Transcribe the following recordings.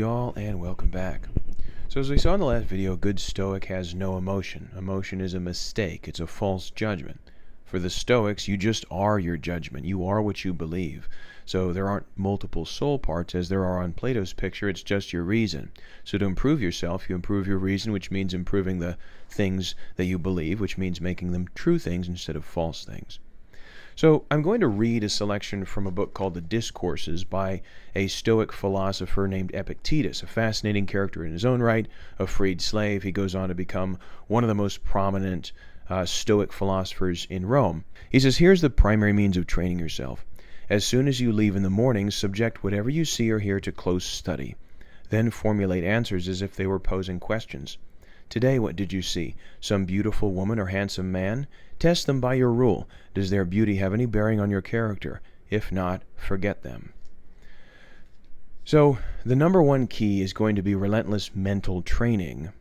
Y'all, and welcome back. So as we saw in the last video, a good Stoic has no emotion. Emotion is a mistake. It's a false judgment. For the Stoics, you just are your judgment. You are what you believe. So there aren't multiple soul parts as there are on Plato's picture. It's just your reason. So to improve yourself, you improve your reason, which means improving the things that you believe, which means making them true things instead of false things. So I'm going to read a selection from a book called The Discourses by a Stoic philosopher named Epictetus, a fascinating character in his own right, a freed slave. He goes on to become one of the most prominent Stoic philosophers in Rome. He says, here's the primary means of training yourself. As soon as you leave in the morning, subject whatever you see or hear to close study. Then formulate answers as if they were posing questions. Today, what did you see? Some beautiful woman or handsome man? Test them by your rule. Does their beauty have any bearing on your character? If not, forget them. So, the number one key is going to be relentless mental training.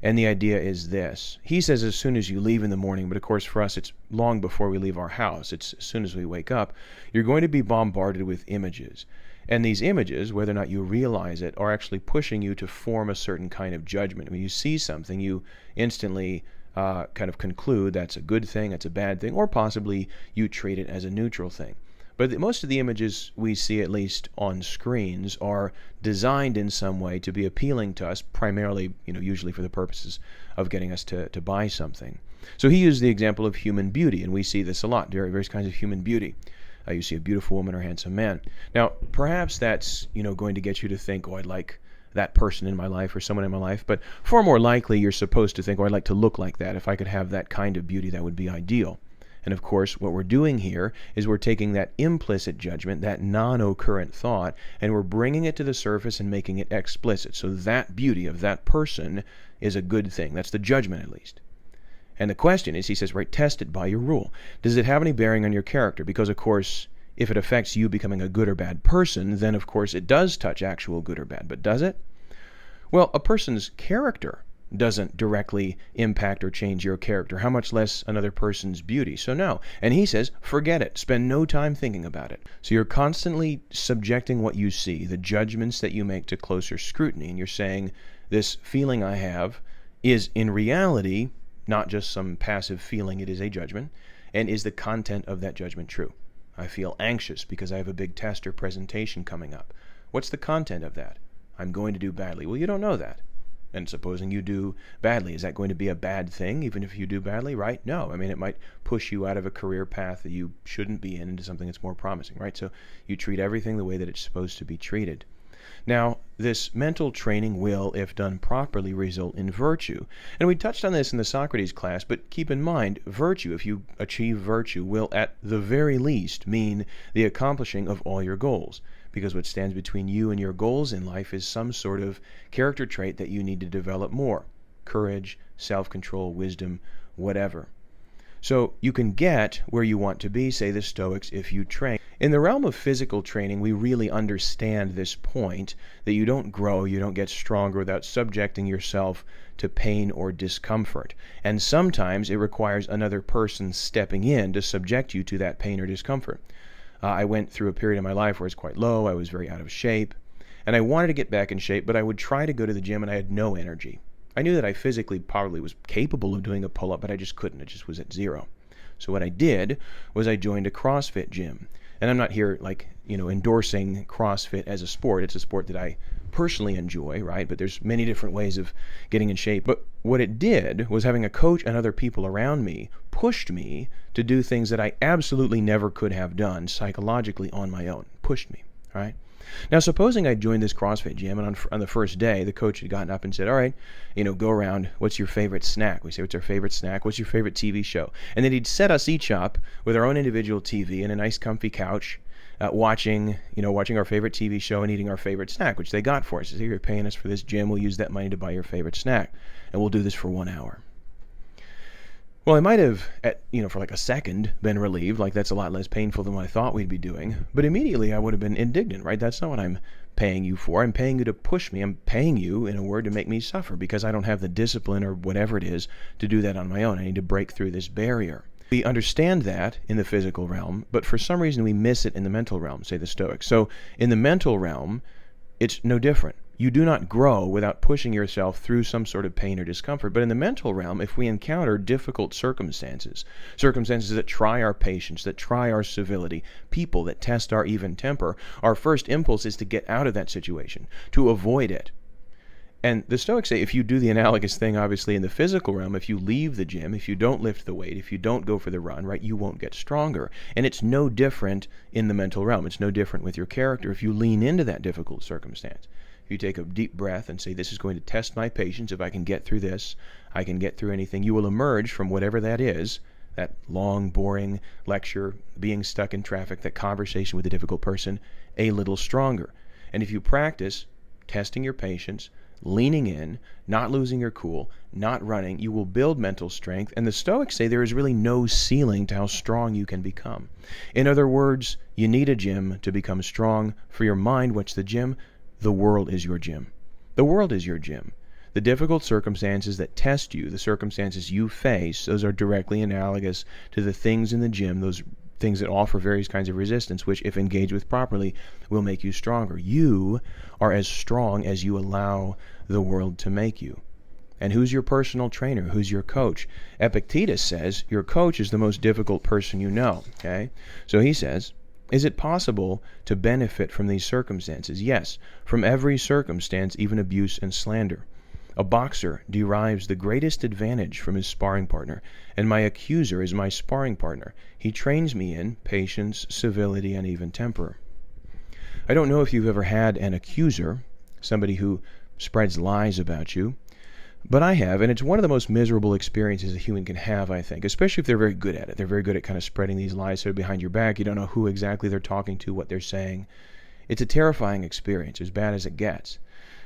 And the idea is this. He says as soon as you leave in the morning, but of course for us it's long before we leave our house. It's as soon as we wake up. You're going to be bombarded with images. And these images, whether or not you realize it, are actually pushing you to form a certain kind of judgment. When you see something, you instantly kind of conclude that's a good thing, that's a bad thing, or possibly you treat it as a neutral thing. But most of the images we see, at least on screens, are designed in some way to be appealing to us, primarily, usually for the purposes of getting us to buy something. So he used the example of human beauty, and we see this a lot, various kinds of human beauty. You see a beautiful woman or handsome man. Now, perhaps that's, going to get you to think, oh, I'd like that person in my life or someone in my life. But far more likely, you're supposed to think, oh, I'd like to look like that. If I could have that kind of beauty, that would be ideal. And of course, what we're doing here is we're taking that implicit judgment, that non-occurrent thought, and we're bringing it to the surface and making it explicit. So that beauty of that person is a good thing. That's the judgment, at least. And the question is, he says, right, test it by your rule. Does it have any bearing on your character? Because, of course, if it affects you becoming a good or bad person, then, of course, it does touch actual good or bad. But does it? Well, a person's character doesn't directly impact or change your character, how much less another person's beauty. So no. And he says, forget it. Spend no time thinking about it. So you're constantly subjecting what you see, the judgments that you make, to closer scrutiny. And you're saying, this feeling I have is in reality not just some passive feeling, it is a judgment. And is the content of that judgment true? I feel anxious because I have a big test or presentation coming up. What's the content of that? I'm going to do badly. Well, you don't know that. And supposing you do badly, is that going to be a bad thing, even if you do badly, right? No. I mean, it might push you out of a career path that you shouldn't be in into something that's more promising, right? So you treat everything the way that it's supposed to be treated. Now, this mental training will, if done properly, result in virtue. And we touched on this in the Socrates class, but keep in mind, virtue, if you achieve virtue, will at the very least mean the accomplishing of all your goals. Because what stands between you and your goals in life is some sort of character trait that you need to develop more. Courage, self-control, wisdom, whatever. So you can get where you want to be, say the Stoics, if you train. In the realm of physical training, we really understand this point that you don't grow, you don't get stronger without subjecting yourself to pain or discomfort. And sometimes it requires another person stepping in to subject you to that pain or discomfort. I went through a period in my life where I was quite low, I was very out of shape, and I wanted to get back in shape, but I would try to go to the gym and I had no energy. I knew that I physically probably was capable of doing a pull-up, but I just couldn't. It just was at zero. So what I did was I joined a CrossFit gym. And I'm not here endorsing CrossFit as a sport. It's a sport that I personally enjoy, right? But there's many different ways of getting in shape. But what it did was having a coach and other people around me pushed me to do things that I absolutely never could have done psychologically on my own. Pushed me, right? Now, supposing I joined this CrossFit gym, and on the first day, the coach had gotten up and said, all right, go around, what's your favorite snack? We say, what's our favorite snack? What's your favorite TV show? And then he'd set us each up with our own individual TV and a nice comfy couch, watching our favorite TV show and eating our favorite snack, which they got for us. He said, you're paying us for this gym, we'll use that money to buy your favorite snack, and we'll do this for 1 hour. Well, I might have, for like a second, been relieved, like that's a lot less painful than what I thought we'd be doing, but immediately I would have been indignant, right? That's not what I'm paying you for. I'm paying you to push me. I'm paying you, in a word, to make me suffer because I don't have the discipline or whatever it is to do that on my own. I need to break through this barrier. We understand that in the physical realm, but for some reason we miss it in the mental realm, say the Stoics. So in the mental realm, it's no different. You do not grow without pushing yourself through some sort of pain or discomfort. But in the mental realm, if we encounter difficult circumstances that try our patience, that try our civility, people that test our even temper, our first impulse is to get out of that situation, to avoid it. And the Stoics say if you do the analogous thing, obviously, in the physical realm, if you leave the gym, if you don't lift the weight, if you don't go for the run, right, you won't get stronger. And it's no different in the mental realm. It's no different with your character. If you lean into that difficult circumstance, if you take a deep breath and say, this is going to test my patience. If I can get through this, I can get through anything. You will emerge from whatever that is, that long, boring lecture, being stuck in traffic, that conversation with a difficult person, a little stronger. And if you practice testing your patience, leaning in, not losing your cool, not running, you will build mental strength. And the Stoics say there is really no ceiling to how strong you can become. In other words, you need a gym to become strong. For your mind, what's the gym? The world is your gym. The world is your gym. The difficult circumstances that test you, the circumstances you face, those are directly analogous to the things in the gym, those things that offer various kinds of resistance, which, if engaged with properly, will make you stronger. You are as strong as you allow the world to make you. And who's your personal trainer? Who's your coach? Epictetus says your coach is the most difficult person you know. Okay? So he says, is it possible to benefit from these circumstances? Yes, from every circumstance, even abuse and slander. A boxer derives the greatest advantage from his sparring partner, and my accuser is my sparring partner. He trains me in patience, civility, and even temper. I don't know if you've ever had an accuser, somebody who spreads lies about you, but I have, and it's one of the most miserable experiences a human can have, I think, especially if they're very good at it. They're very good at kind of spreading these lies sort of behind your back. You don't know who exactly they're talking to, what they're saying. It's a terrifying experience, as bad as it gets.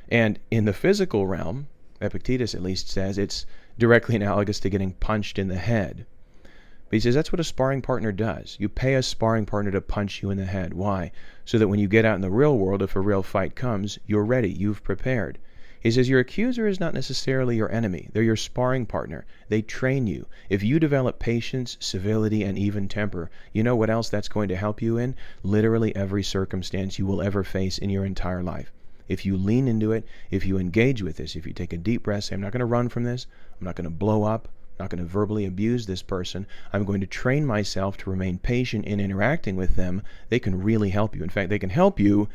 And in the physical realm, Epictetus at least says it's directly analogous to getting punched in the head. But he says that's what a sparring partner does. You pay a sparring partner to punch you in the head. Why? So that when you get out in the real world, if a real fight comes, you're ready. You've prepared. He says your accuser is not necessarily your enemy. They're your sparring partner. They train you. If you develop patience, civility, and even temper, you know what else that's going to help you in? Literally every circumstance you will ever face in your entire life. If you lean into it, if you engage with this, if you take a deep breath, say, I'm not going to run from this, I'm not going to blow up, I'm not going to verbally abuse this person, I'm going to train myself to remain patient in interacting with them, they can really help you. In fact, they can help you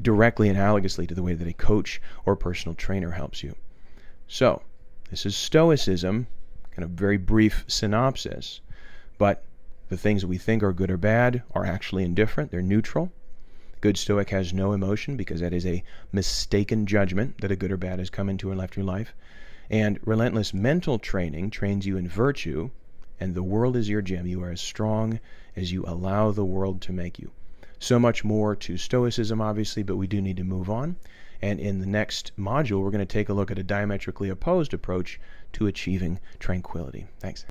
directly analogously to the way that a coach or personal trainer helps you. So, this is Stoicism, kind of very brief synopsis, but the things we think are good or bad are actually indifferent, they're neutral. Good Stoic has no emotion because that is a mistaken judgment that a good or bad has come into and left your life. And relentless mental training trains you in virtue, and the world is your gym. You are as strong as you allow the world to make you. So much more to Stoicism, obviously, but we do need to move on. And in the next module, we're going to take a look at a diametrically opposed approach to achieving tranquility. Thanks.